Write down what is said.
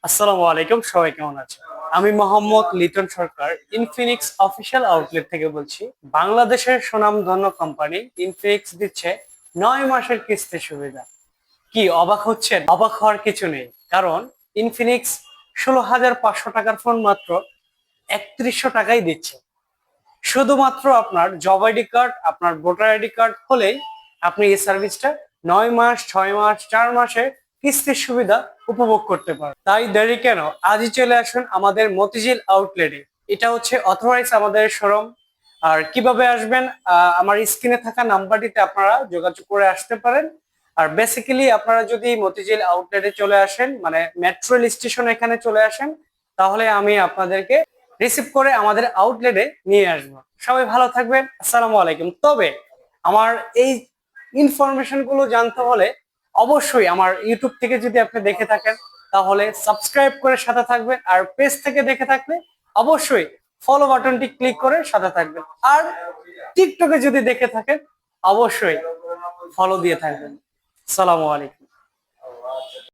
আসসালামু আলাইকুম, সবাই কেমন আছেন? আমি মোহাম্মদ লিটন সরকার ইনফিনিক্স অফিসিয়াল আউটলেট থেকে বলছি। বাংলাদেশের সুনামধন্য কোম্পানি ইনফিনিক্স দিচ্ছে 9 মাসের কিস্তির সুবিধা। কি অবাক হচ্ছেন? অবাক হওয়ার কিছু নেই, কারণ ইনফিনিক্স 16,500 টাকার ফোন মাত্র 3100 টাকাই দিচ্ছে। শুধুমাত্র আপনার জব আইডি কার্ড, আপনার ভোটার আইডি কার্ড হলেই আপনি এই সার্ভিসটা 9 মাস, 6 মাস, 4 মাসে কিস্তির সুবিধা উপভোগ করতে পারেন। তাই দেরি কেন, আজই চলে আসুন আমাদের মতিঝিল আউটলেটে। এটা হচ্ছে অথরাইজ আমাদের শোরুম। আর কিভাবে আসবেন, আমার স্ক্রিনে থাকা নাম্বারটিতে আপনারা যোগাযোগ করে আসতে পারেন। আর বেসিক্যালি আপনারা যদি মতিঝিল আউটলেটে চলে আসেন, মানে মেট্রো রেল স্টেশন এখানে চলে আসেন, তাহলে আমি আপনাদেরকে রিসিভ করে আমাদের আউটলেটে নিয়ে আসবো। সবাই ভালো থাকবেন, আসসালামু আলাইকুম। তবে আমার এই ইনফরমেশন গুলো জানতে হলে অবশ্যই আমার ইউটিউব থেকে যদি আপনি দেখে থাকেন তাহলে সাবস্ক্রাইব করে সাথে থাকবেন, আর পেজ থেকে দেখে থাকলে অবশ্যই ফলো বাটনটি ক্লিক করে সাথে থাকবেন, আর টিকটকে যদি দেখে থাকেন অবশ্যই ফলো দিয়ে থাকবেন। আসসালামু আলাইকুম।